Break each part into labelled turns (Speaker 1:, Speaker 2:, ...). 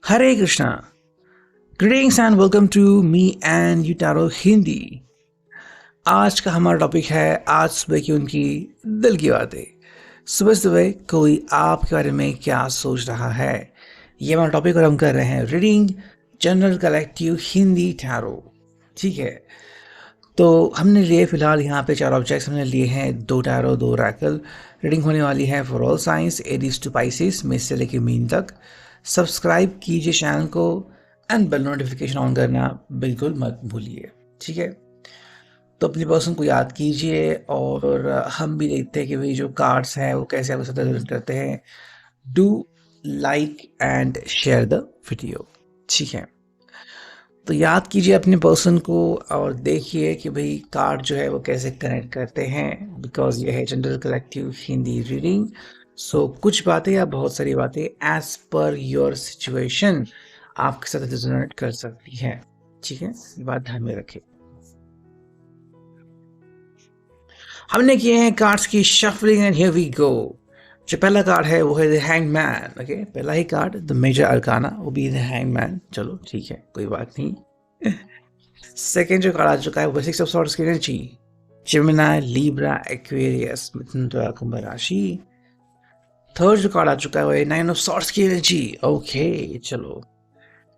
Speaker 1: Hare Krishna. Greetings and welcome to me and यूटारो हिंदी। आज का हमारा टॉपिक है आज सुबह की उनकी दिल की बातें। सुबह सुबह कोई आपके बारे में क्या सोच रहा है, ये हमारा टॉपिक और हम कर रहे हैं reading general collective Hindi tarot. ठीक है, तो हमने लिए फिलहाल यहाँ पे चार ऑब्जेक्ट्स हमने लिए हैं, दो टैरो दो रैकल। रीडिंग होने वाली है for all signs Aries to Pisces में से लेके मीन तक। सब्सक्राइब कीजिए चैनल को एंड बेल नोटिफिकेशन ऑन करना बिल्कुल मत भूलिए। ठीक है, तो अपनी पर्सन को याद कीजिए और हम भी देखते हैं कि भाई जो कार्ड्स हैं वो कैसे आपको सदर करते हैं। Do like and share the video. ठीक है, तो याद कीजिए अपने पर्सन को और देखिए कि भाई कार्ड जो है वो कैसे कनेक्ट करते हैं, बिकॉज ये है जनरल कलेक्टिव हिंदी रीडिंग। सो कुछ बातें या बहुत सारी बातें एज पर योर सिचुएशन आपके साथ रेजोनेट कर सकती हैं। ठीक है, ये बात ध्यान में रखें। हमने किए हैं कार्ड्स की shuffling and here we go. जो पहला कार्ड है वो है द हैंगमैन। ओके, पहला ही कार्ड द मेजर अरकाना, वो भी द हैंगमैन। चलो ठीक है, कोई बात नहीं। सेकेंड जो कार्ड आ चुका है वो सिक्स ऑफ सॉर्ड्स की एनर्जी। जेमिनी, लिब्रा, एक्वेरियस, मिथुन, तुला, कुंभ राशि। थर्ड जो कार्ड आ चुका है वो है नाइन ऑफ सॉर्ड्स की एनर्जी। ओके चलो,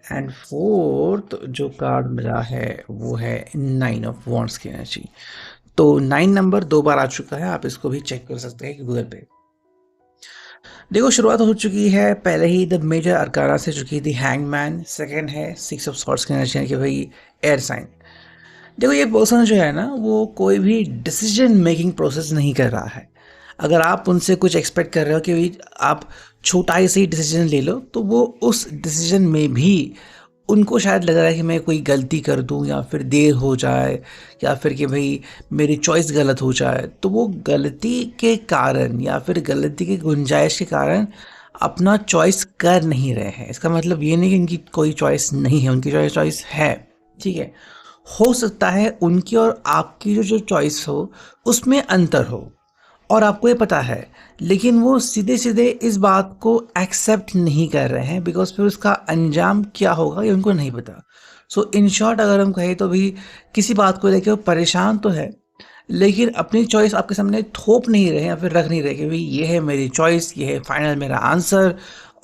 Speaker 1: एंड फोर्थ जो कार्ड मिला है वो है नाइन ऑफ वॉन्ड्स की एनर्जी। तो 9 नंबर 2 बार आ चुका है, आप इसको भी चेक कर सकते हैं गूगल पे। देखो, शुरुआत हो चुकी है पहले ही द मेजर अरकाना से, चुकी थी हैंगमैन। सेकंड है सिक्स ऑफ सॉर्ड्स की एनर्जी कि भाई एयर साइन। देखो, ये पर्सन जो है ना वो कोई भी डिसीजन मेकिंग प्रोसेस नहीं कर रहा है। अगर आप उनसे कुछ एक्सपेक्ट कर रहे हो कि भाई आप छोटा ही सही डिसीजन ले लो, तो वो उस डिसीजन में भी उनको शायद लग रहा है कि मैं कोई गलती कर दूं या फिर देर हो जाए या फिर कि भाई मेरी चॉइस गलत हो जाए, तो वो गलती के कारण या फिर गलती की गुंजाइश के कारण अपना चॉइस कर नहीं रहे हैं। इसका मतलब ये नहीं कि इनकी कोई चॉइस नहीं है, उनकी चॉइस है। ठीक है, हो सकता है उनकी और आपकी जो चॉइस हो उसमें अंतर हो और आपको ये पता है, लेकिन वो सीधे सीधे इस बात को एक्सेप्ट नहीं कर रहे हैं, बिकॉज फिर उसका अंजाम क्या होगा ये उनको नहीं पता। सो इन शॉर्ट अगर हम कहें तो भी किसी बात को लेकर वो परेशान तो है, लेकिन अपनी चॉइस आपके सामने थोप नहीं रहे या फिर रख नहीं रहे कि भाई ये है मेरी चॉइस, ये है फाइनल मेरा आंसर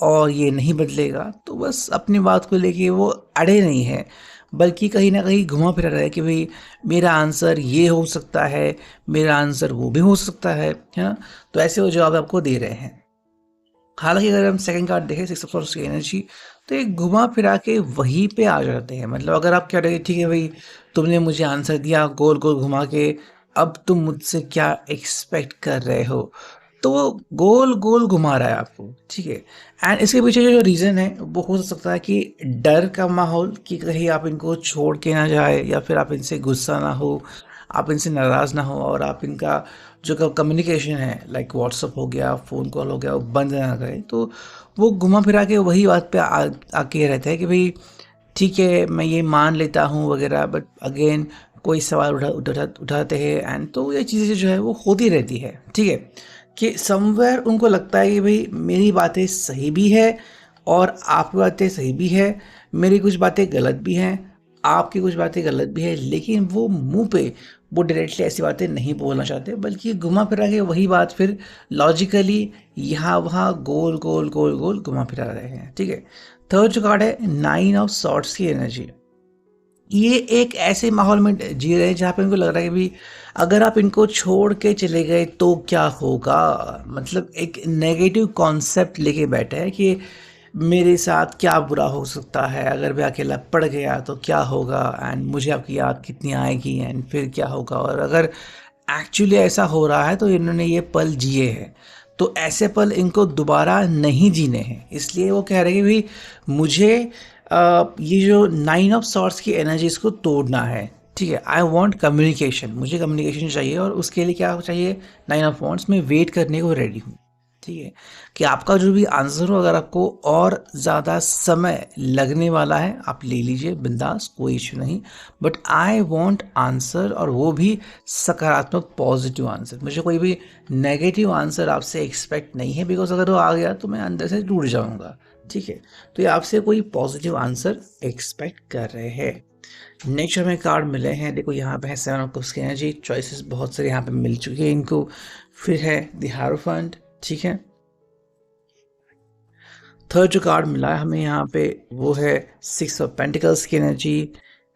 Speaker 1: और ये नहीं बदलेगा। तो बस अपनी बात को लेके वो अड़े नहीं है, बल्कि कहीं ना कहीं घुमा फिरा रहा है कि भाई मेरा आंसर ये हो सकता है, मेरा आंसर वो भी हो सकता है ना। तो ऐसे वो जवाब आपको दे रहे हैं। हालांकि अगर हम सेकंड कार्ड देखें सिक्स ऑफ सॉर्ड्स की एनर्जी, तो एक घुमा फिरा के वहीं पे आ जाते हैं। मतलब अगर आप कह रहे हैं ठीक है भाई तुमने मुझे आंसर दिया गोल गोल घुमा के, अब तुम मुझसे क्या एक्सपेक्ट कर रहे हो, तो वो गोल गोल घुमा रहा है आपको। ठीक है, एंड इसके पीछे जो रीज़न है वो हो सकता है कि डर का माहौल, कि कहीं आप इनको छोड़ के ना जाए या फिर आप इनसे गुस्सा ना हो, आप इनसे नाराज़ ना हो और आप इनका जो कम्युनिकेशन है लाइक व्हाट्सअप हो गया, फ़ोन कॉल हो गया, वो बंद ना करें। तो वो घुमा फिरा के वही बात पे आके रहता है कि भाई ठीक है मैं ये मान लेता हूँ वगैरह, बट अगेन कोई सवाल उठाते हैं एंड तो ये चीज़ें जो है वो होती रहती है। ठीक है, कि समवेयर उनको लगता है कि भाई मेरी बातें सही भी है और आपकी बातें सही भी है, मेरी कुछ बातें गलत भी हैं, आपकी कुछ बातें गलत भी है, लेकिन वो मुंह पे वो डायरेक्टली ऐसी बातें नहीं बोलना चाहते, बल्कि घुमा फिरा के वही बात फिर लॉजिकली यहाँ वहाँ गोल गोल गोल गोल घुमा फिरा रहे हैं। ठीक है, थर्ड जो कार्ड है नाइन ऑफ सॉर्ड्स की एनर्जी। ये एक ऐसे माहौल में जी रहे हैं जहाँ पे उनको लग रहा है कि भाई अगर आप इनको छोड़ के चले गए तो क्या होगा। मतलब एक नेगेटिव कॉन्सेप्ट लेके बैठे हैं कि मेरे साथ क्या बुरा हो सकता है, अगर मैं अकेला पड़ गया तो क्या होगा, एंड मुझे आपकी याद कितनी आएगी एंड फिर क्या होगा। और अगर एक्चुअली ऐसा हो रहा है तो इन्होंने ये पल जिए हैं, तो ऐसे पल इनको दोबारा नहीं जीने हैं। इसलिए वो कह रहे हैं कि भाई मुझे ये जो नाइन ऑफ सॉर्ट्स की एनर्जी इसको तोड़ना है। ठीक है, आई वॉन्ट कम्युनिकेशन, मुझे कम्युनिकेशन चाहिए और उसके लिए क्या चाहिए, नाइन ऑफ वॉन्ट्स में वेट करने को रेडी हूँ। ठीक है, कि आपका जो भी आंसर हो, अगर आपको और ज़्यादा समय लगने वाला है आप ले लीजिए बिंदास, कोई इशू नहीं, बट आई वॉन्ट आंसर, और वो भी सकारात्मक पॉजिटिव आंसर। मुझे कोई भी नेगेटिव आंसर आपसे एक्सपेक्ट नहीं है, बिकॉज अगर वो आ गया तो मैं अंदर से टूट जाऊंगा। ठीक है, तो ये आपसे कोई पॉजिटिव आंसर एक्सपेक्ट कर रहे हैं। नेक्स्ट हमें कार्ड मिले हैं, देखो यहाँ पे है 7 ऑफ कप्स की एनर्जी, चॉइसेस बहुत सारे यहाँ पे मिल चुके हैं इनको। फिर है द हायरोफेंट, ठीक है। थर्ड जो कार्ड मिला है हमें यहाँ पे वो है 6 ऑफ पेंटिकल्स की एनर्जी।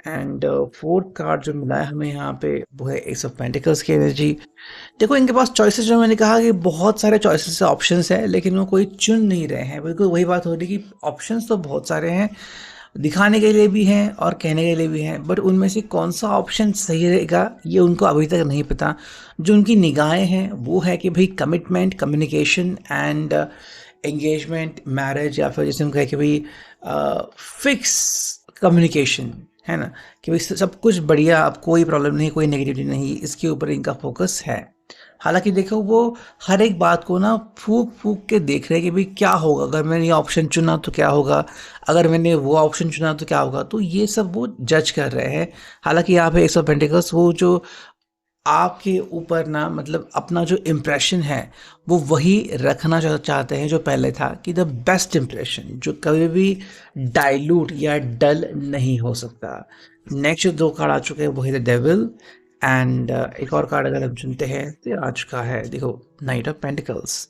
Speaker 1: एंड फोर्थ कार्ड जो मिला है हमें यहाँ पे वो है एस ऑफ पेंटिकल्स की एनर्जी। देखो इनके पास चॉइसेस, जो मैंने कहा कि बहुत सारे चॉइसेस ऑप्शंस हैं, लेकिन वो कोई चुन नहीं रहे हैं। बिल्कुल वही बात हो रही है कि ऑप्शंस तो बहुत सारे हैं, दिखाने के लिए भी हैं और कहने के लिए भी हैं, बट उनमें से कौन सा ऑप्शन सही रहेगा ये उनको अभी तक नहीं पता। जो उनकी निगाहें हैं वो है कि भाई commitment, communication and engagement, marriage, या फिर जैसे हम कहें कि भाई फिक्स कम्युनिकेशन, है ना, कि भाई सब कुछ बढ़िया, अब कोई प्रॉब्लम नहीं, कोई नेगेटिविटी नहीं, इसके ऊपर इनका फोकस है। हालांकि देखो वो हर एक बात को ना फूक फूक के देख रहे हैं कि भाई क्या होगा अगर मैंने ये ऑप्शन चुना तो क्या होगा, अगर मैंने वो ऑप्शन चुना तो क्या होगा, तो ये सब वो जज कर रहे हैं। हालांकि यहाँ पे एस ऑफ पेंटिकल्स वो जो आपके ऊपर ना, मतलब अपना जो इम्प्रेशन है वो वही रखना चाहते हैं जो पहले था, कि द बेस्ट इम्प्रेशन जो कभी भी डाइल्यूट या डल नहीं हो सकता। नेक्स्ट जो दो कार्ड आ चुके हैं वो है द डेविल। एंड एक और कार्ड अगर हम चुनते हैं तो ये आ चुका है, देखो, नाइट ऑफ पेंटिकल्स।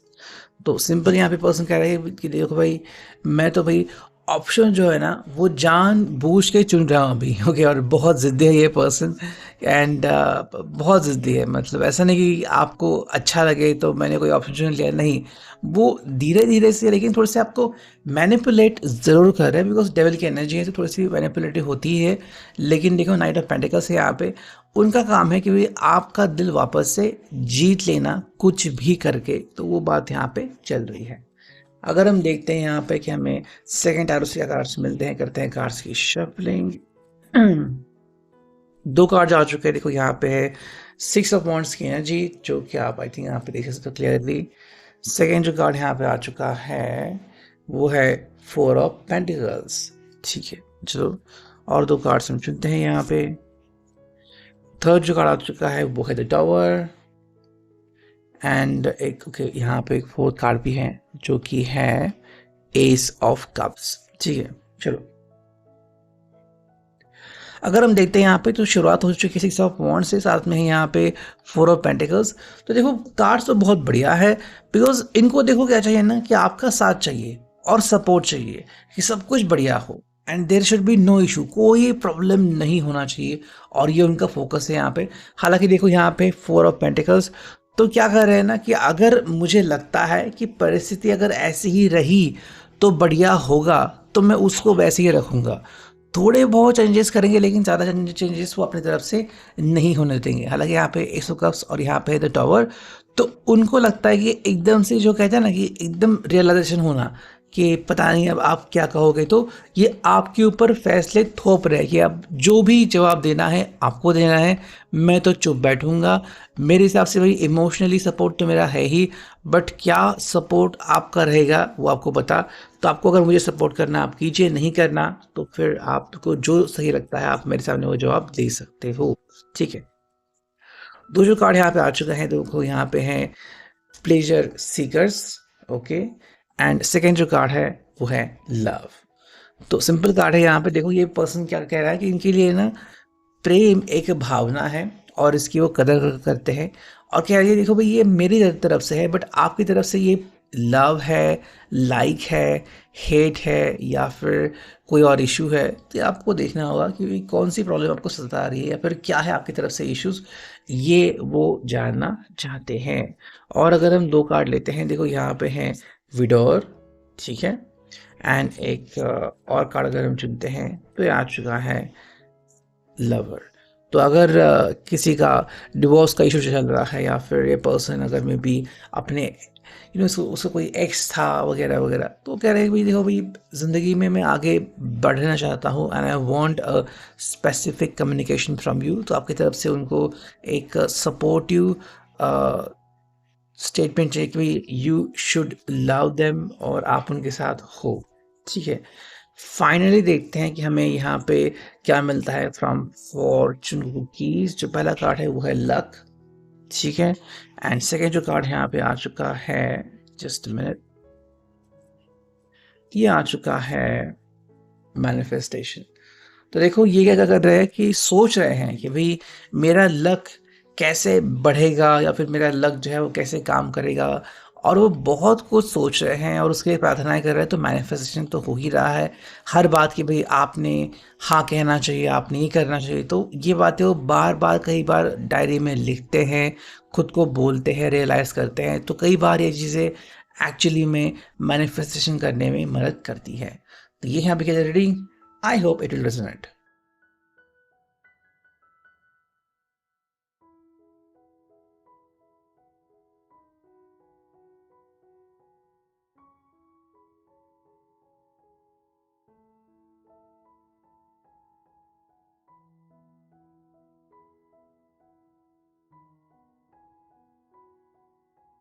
Speaker 1: तो सिंपल यहाँ पे पर्सन कह रहे हैं कि देखो भाई, मैं तो भाई ऑप्शन जो है ना वो जान बूझ के चुन रहा हूँ अभी, ओके। और बहुत ज़िद्दी है ये पर्सन, एंड बहुत ज़िद्दी है, मतलब ऐसा नहीं कि आपको अच्छा लगे तो मैंने कोई ऑप्शन चुन लिया, नहीं, वो धीरे धीरे से, लेकिन थोड़े से आपको मैनिपुलेट ज़रूर कर रहे हैं, बिकॉज डेविल की एनर्जी है तो थोड़ी सी मैनिपुलेटिव होती है। लेकिन देखो नाइट ऑफ पेंटिकल्स है यहाँ पे, उनका काम है कि भाई आपका दिल वापस से जीत लेना कुछ भी करके, तो वो बात यहाँ पे चल रही है। अगर हम देखते हैं यहाँ पे कि हमें सेकंड टैरो से क्या कार्ड्स मिलते हैं, करते हैं कार्ड्स की शफलिंग। दो कार्ड आ चुके हैं, देखो यहाँ पे है 6 ऑफ वॉन्ड्स की एनर्जी, जो कि आप आई थिंक यहाँ पे देख सकते हो क्लियरली। सेकेंड जो कार्ड यहाँ पे आ चुका है वो है 4 ऑफ पेंटिकल्स, ठीक है। चलो और दो कार्ड्स हम चुनते हैं यहाँ पे। थर्ड जो कार्ड आ चुका है वो है द टावर। एंड एक ओके यहाँ पे एक फोर्थ कार्ड भी है जो कि है एस ऑफ कप्स, ठीक है। चलो अगर हम देखते हैं यहाँ पे, तो शुरुआत हो चुकी है 6 ऑफ वॉन्ड्स से, साथ में ही यहाँ पे 4 ऑफ पेंटिकल्स। तो देखो कार्ड्स तो बहुत बढ़िया है, बिकॉज इनको देखो क्या चाहिए ना, कि आपका साथ चाहिए और सपोर्ट चाहिए, कि सब कुछ बढ़िया हो and there should be no issue, कोई प्रॉब्लम नहीं होना चाहिए, और ये उनका फोकस है यहाँ पे। हालांकि देखो यहाँ पे 4 ऑफ पेंटिकल्स, तो क्या कर रहे हैं ना, कि अगर मुझे लगता है कि परिस्थिति अगर ऐसी ही रही तो बढ़िया होगा, तो मैं उसको वैसे ही रखूँगा। थोड़े बहुत चेंजेस करेंगे, लेकिन ज़्यादा चेंजेस वो अपनी तरफ से नहीं होने देंगे। हालांकि यहाँ पे एस ऑफ कप्स और यहाँ पे द टावर, तो उनको लगता है कि एकदम से, जो कहते हैं ना कि एकदम रियलाइजेशन होना कि पता नहीं अब आप क्या कहोगे, तो ये आपके ऊपर फैसले थोप रहे हैं कि अब जो भी जवाब देना है आपको देना है, मैं तो चुप बैठूंगा। मेरे हिसाब से भाई इमोशनली सपोर्ट तो मेरा है ही, बट क्या सपोर्ट आपका रहेगा वो आपको पता। तो आपको अगर मुझे सपोर्ट करना आप कीजिए, नहीं करना तो फिर आपको जो सही लगता है आप मेरे सामने वो जवाब दे सकते हो, ठीक है। दो जो कार्ड यहाँ पे आ चुका है, देखो यहाँ पे है pleasure seekers, okay. And second जो कार्ड है वो है लव। तो सिंपल कार्ड है यहाँ पे, देखो ये पर्सन क्या कह रहा है कि इनके लिए ना प्रेम एक भावना है और इसकी वो कदर करते हैं, और कह रही है देखो भाई ये मेरी तरफ से है, बट आपकी तरफ से ये लव है, लाइक है, हेट है, या फिर कोई और इशू है। तो आपको देखना होगा कि कौन सी प्रॉब्लम आपको सता रही है, या फिर क्या है आपकी तरफ से इश्यूज, ये वो जानना चाहते हैं। और अगर हम दो कार्ड लेते हैं, देखो यहाँ पे हैं विडोर, ठीक है। एंड एक और कार्ड अगर हम चुनते हैं तो ये आ चुका है लवर। तो अगर किसी का डिवोर्स का इशू चल रहा है, या फिर ये पर्सन अगर में भी अपने उसका कोई एक्स था वगैरह वगैरह, तो कह रहे हैं भाई देखो भाई ज़िंदगी में मैं आगे बढ़ना चाहता हूँ and I want a specific communication from you. तो आपकी तरफ से उनको एक सपोर्टिव स्टेटमेंट चाहिए कि भाई यू शुड लव देम, और आप उनके साथ हो, ठीक है। फाइनली देखते हैं कि हमें यहाँ पे क्या मिलता है फ्रॉम फॉर्चून कुकीज। जो पहला कार्ड है वो है लक, ठीक है। एंड सेकेंड जो कार्ड यहाँ पे आ चुका है, जस्ट मिनट, ये आ चुका है मैनिफेस्टेशन। तो देखो ये क्या कर रहे हैं कि सोच रहे हैं कि भाई मेरा लक कैसे बढ़ेगा या फिर मेरा लक जो है वो कैसे काम करेगा, और वो बहुत कुछ सोच रहे हैं और उसके लिए प्रार्थनाएं कर रहे हैं। तो मैनिफेस्टेशन तो हो ही रहा है हर बात की, भाई आपने हाँ कहना चाहिए, आपने ये करना चाहिए। तो ये बातें वो बार बार कई बार डायरी में लिखते हैं, खुद को बोलते हैं, रियलाइज करते हैं। तो कई बार ये चीज़ें एक्चुअली में मैनिफेस्टेशन करने में मदद करती है। तो ये है अभी की reading. I hope it will resonate.